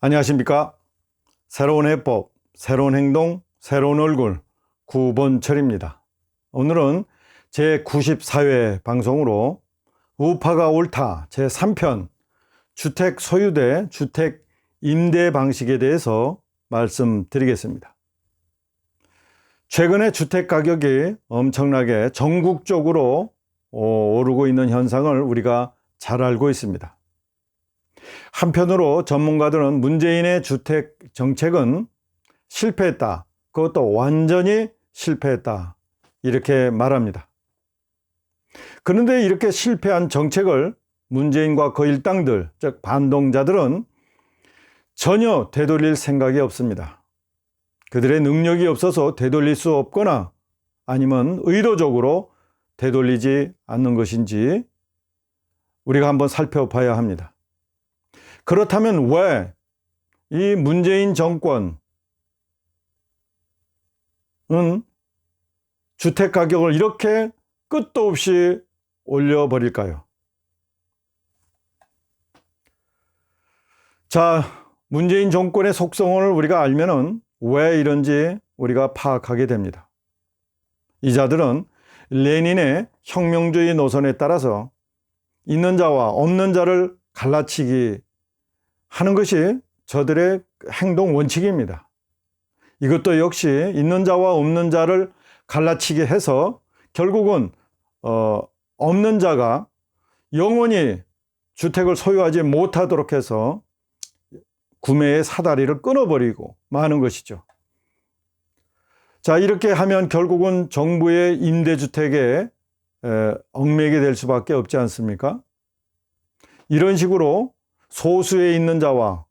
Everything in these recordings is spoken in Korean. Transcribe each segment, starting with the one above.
안녕하십니까? 새로운 해법, 새로운 행동, 새로운 얼굴 구본철입니다. 오늘은 제94회 방송으로 우파가 옳다 제3편 주택 소유 대 주택 임대 방식에 대해서 말씀드리겠습니다. 최근에 주택 가격이 엄청나게 전국적으로 오르고 있는 현상을 우리가 잘 알고 있습니다. 한편으로 전문가들은 문재인의 주택 정책은 실패했다. 그것도 완전히 실패했다. 이렇게 말합니다. 그런데 이렇게 실패한 정책을 문재인과 그 일당들, 즉 반동자들은 전혀 되돌릴 생각이 없습니다. 그들의 능력이 없어서 되돌릴 수 없거나 아니면 의도적으로 되돌리지 않는 것인지 우리가 한번 살펴봐야 합니다. 그렇다면 왜 이 문재인 정권은 주택 가격을 이렇게 끝도 없이 올려버릴까요? 자, 문재인 정권의 속성을 우리가 알면은 왜 이런지 우리가 파악하게 됩니다. 이 자들은 레닌의 혁명주의 노선에 따라서 있는 자와 없는 자를 갈라치기 하는 것이 저들의 행동 원칙입니다. 이것도 역시 있는 자와 없는 자를 갈라치게 해서 결국은 없는 자가 영원히 주택을 소유하지 못하도록 해서 구매의 사다리를 끊어버리고 마는 것이죠. 자, 이렇게 하면 결국은 정부의 임대주택에 얽매이게 될 수밖에 없지 않습니까? 이런 식으로 소수에 있는 자와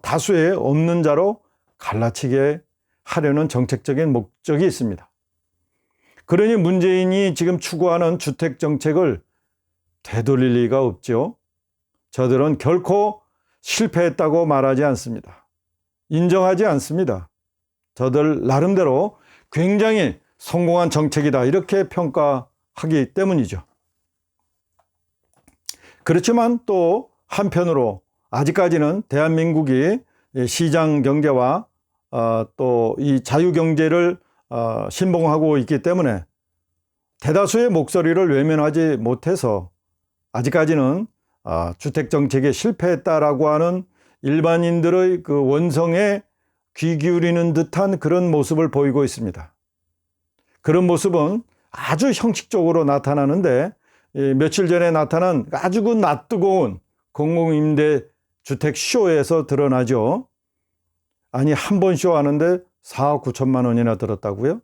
다수에 없는 자로 갈라치게 하려는 정책적인 목적이 있습니다. 그러니 문재인이 지금 추구하는 주택 정책을 되돌릴 리가 없죠. 저들은 결코 실패했다고 말하지 않습니다. 인정하지 않습니다. 저들 나름대로 굉장히 성공한 정책이다 이렇게 평가하기 때문이죠. 그렇지만 또 한편으로 아직까지는 대한민국이 시장 경제와 또 이 자유 경제를 신봉하고 있기 때문에 대다수의 목소리를 외면하지 못해서 아직까지는 주택 정책에 실패했다라고 하는 일반인들의 그 원성에 귀 기울이는 듯한 그런 모습을 보이고 있습니다. 그런 모습은 아주 형식적으로 나타나는데 며칠 전에 나타난 아주 그 낯뜨거운 공공임대주택 쇼에서 드러나죠. 아니, 한 번 쇼하는데 4억 9천만 원이나 들었다고요?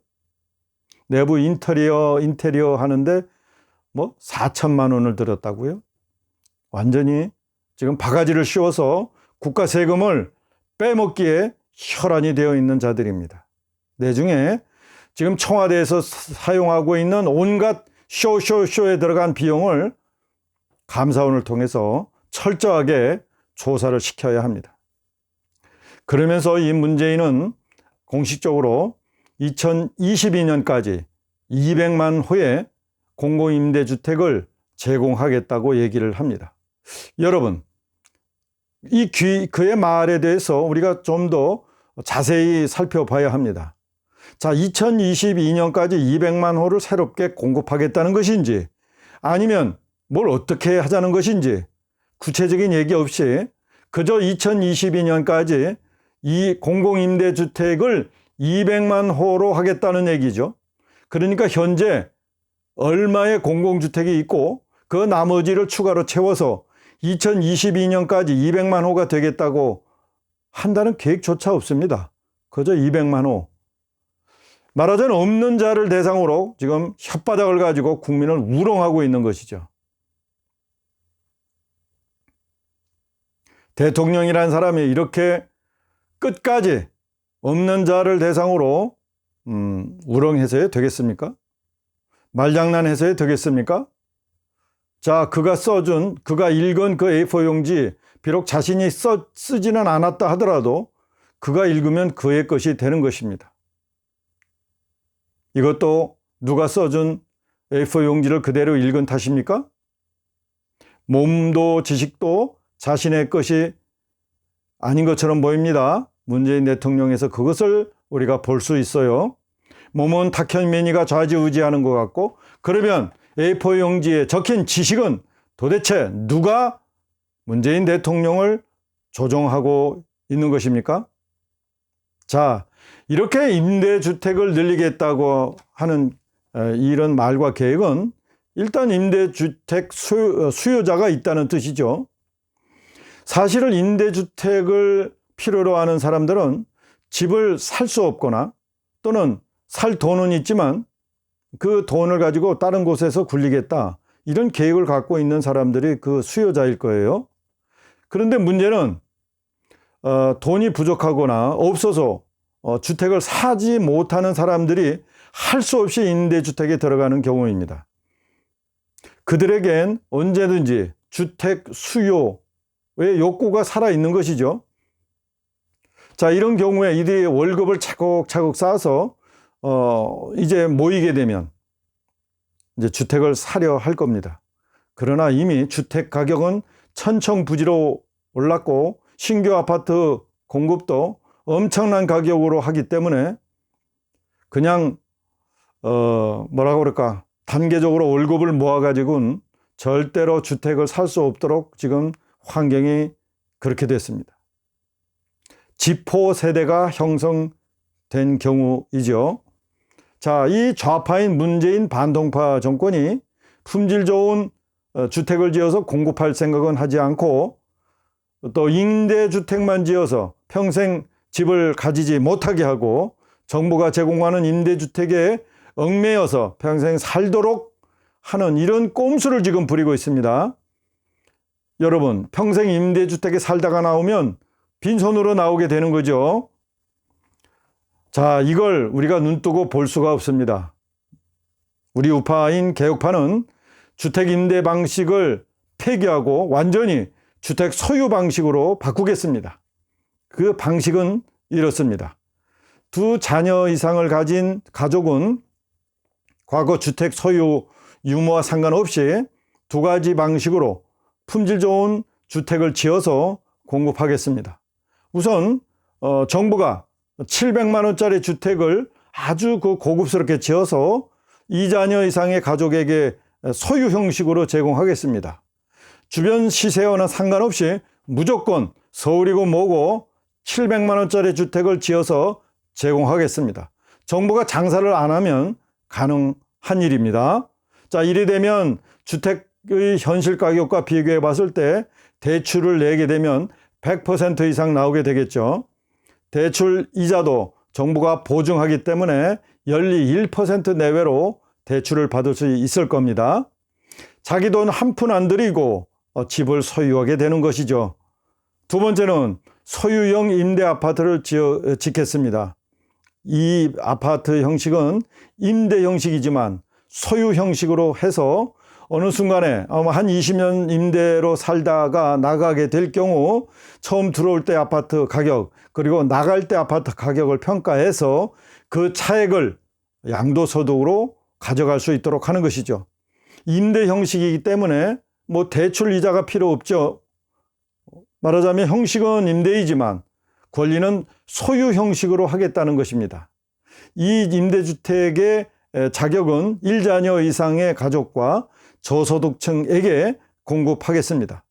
내부 인테리어 하는데 뭐 4천만 원을 들었다고요? 완전히 지금 바가지를 씌워서 국가 세금을 빼먹기에 혈안이 되어 있는 자들입니다. 내중에 지금 청와대에서 사용하고 있는 온갖 쇼에 들어간 비용을 감사원을 통해서 철저하게 조사를 시켜야 합니다. 그러면서 이 문재인은 공식적으로 2022년까지 200만 호의 공공임대주택을 제공하겠다고 얘기를 합니다. 여러분, 그의 말에 대해서 우리가 좀 더 자세히 살펴봐야 합니다. 자, 2022년까지 200만 호를 새롭게 공급하겠다는 것인지 아니면 뭘 어떻게 하자는 것인지 구체적인 얘기 없이 그저 2022년까지 이 공공임대주택을 200만 호로 하겠다는 얘기죠. 그러니까 현재 얼마의 공공주택이 있고 그 나머지를 추가로 채워서 2022년까지 200만 호가 되겠다고 한다는 계획조차 없습니다. 그저 200만 호. 말하자면 없는 자를 대상으로 지금 혓바닥을 가지고 국민을 우롱하고 있는 것이죠. 대통령이라는 사람이 이렇게 끝까지 없는 자를 대상으로 우롱해서야 되겠습니까? 말장난해서야 되겠습니까? 자, 그가 읽은 그 A4 용지, 비록 자신이 쓰지는 않았다 하더라도 그가 읽으면 그의 것이 되는 것입니다. 이것도 누가 써준 A4 용지를 그대로 읽은 탓입니까? 몸도 지식도 자신의 것이 아닌 것처럼 보입니다. 문재인 대통령에서 그것을 우리가 볼 수 있어요. 몸은 탁현민이가 좌지우지하는 것 같고, 그러면 A4 용지에 적힌 지식은 도대체 누가 문재인 대통령을 조종하고 있는 것입니까? 자, 이렇게 임대주택을 늘리겠다고 하는 이런 말과 계획은 일단 임대주택 수요자가 있다는 뜻이죠. 사실은 임대주택을 필요로 하는 사람들은 집을 살 수 없거나 또는 살 돈은 있지만 그 돈을 가지고 다른 곳에서 굴리겠다, 이런 계획을 갖고 있는 사람들이 그 수요자일 거예요. 그런데 문제는 돈이 부족하거나 없어서 주택을 사지 못하는 사람들이 할 수 없이 임대주택에 들어가는 경우입니다. 그들에겐 언제든지 주택 수요의 욕구가 살아있는 것이죠. 자, 이런 경우에 이들이 월급을 차곡차곡 쌓아서 이제 모이게 되면 이제 주택을 사려 할 겁니다. 그러나 이미 주택 가격은 천정부지로 올랐고 신규 아파트 공급도 엄청난 가격으로 하기 때문에 그냥 뭐라고 그럴까, 단계적으로 월급을 모아가지고는 절대로 주택을 살 수 없도록 지금 환경이 그렇게 됐습니다. 지포 세대가 형성된 경우이죠. 자, 이 좌파인 문재인 반동파 정권이 품질 좋은 주택을 지어서 공급할 생각은 하지 않고 또 임대주택만 지어서 평생 집을 가지지 못하게 하고 정부가 제공하는 임대주택에 얽매여서 평생 살도록 하는 이런 꼼수를 지금 부리고 있습니다. 여러분, 평생 임대주택에 살다가 나오면 빈손으로 나오게 되는 거죠. 자, 이걸 우리가 눈뜨고 볼 수가 없습니다. 우리 우파인 개혁파는 주택 임대 방식을 폐기하고 완전히 주택 소유 방식으로 바꾸겠습니다. 그 방식은 이렇습니다. 2 자녀 이상을 가진 가족은 과거 주택 소유 유무와 상관없이 2가지 방식으로 품질 좋은 주택을 지어서 공급하겠습니다. 우선 정부가 700만 원짜리 주택을 아주 고급스럽게 지어서 2자녀 이상의 가족에게 소유 형식으로 제공하겠습니다. 주변 시세와는 상관없이 무조건 서울이고 뭐고 700만 원짜리 주택을 지어서 제공하겠습니다. 정부가 장사를 안 하면 가능한 일입니다. 자, 이래 되면 주택의 현실 가격과 비교해 봤을 때 대출을 내게 되면 100% 이상 나오게 되겠죠. 대출 이자도 정부가 보증하기 때문에 연리 1% 내외로 대출을 받을 수 있을 겁니다. 자기 돈 한 푼 안 들이고 집을 소유하게 되는 것이죠. 두 번째는 소유형 임대 아파트를 짓겠습니다. 이 아파트 형식은 임대 형식이지만 소유 형식으로 해서 어느 순간에 아마 한 20년 임대로 살다가 나가게 될 경우 처음 들어올 때 아파트 가격 그리고 나갈 때 아파트 가격을 평가해서 그 차액을 양도소득으로 가져갈 수 있도록 하는 것이죠. 임대 형식이기 때문에 뭐 대출 이자가 필요 없죠. 말하자면 형식은 임대이지만 권리는 소유 형식으로 하겠다는 것입니다. 이 임대주택의 자격은 1자녀 이상의 가족과 저소득층에게 공급하겠습니다.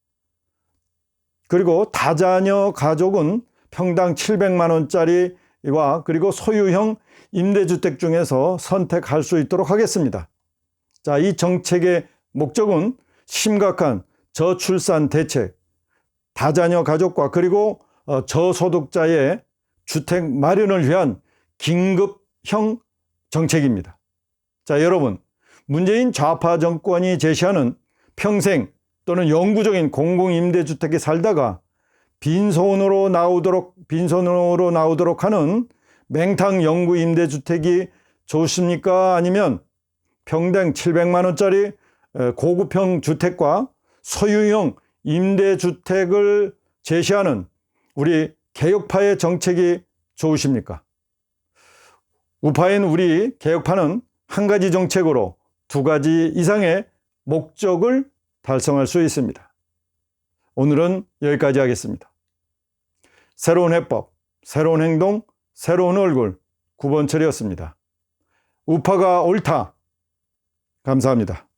그리고 다자녀 가족은 평당 700만 원짜리와 그리고 소유형 임대주택 중에서 선택할 수 있도록 하겠습니다. 자, 이 정책의 목적은 심각한 저출산 대책, 다자녀 가족과 그리고 저소득자의 주택 마련을 위한 긴급형 정책입니다. 자, 여러분, 문재인 좌파 정권이 제시하는 평생 또는 영구적인 공공임대주택에 살다가 빈손으로 나오도록 하는 맹탕 영구 임대주택이 좋습니까? 아니면 평당 700만 원짜리 고급형 주택과 소유형 임대주택을 제시하는 우리 개혁파의 정책이 좋으십니까? 우파인 우리 개혁파는 한 가지 정책으로 2가지 이상의 목적을 달성할 수 있습니다. 오늘은 여기까지 하겠습니다. 새로운 해법, 새로운 행동, 새로운 얼굴 9번철이었습니다. 우파가 옳다. 감사합니다.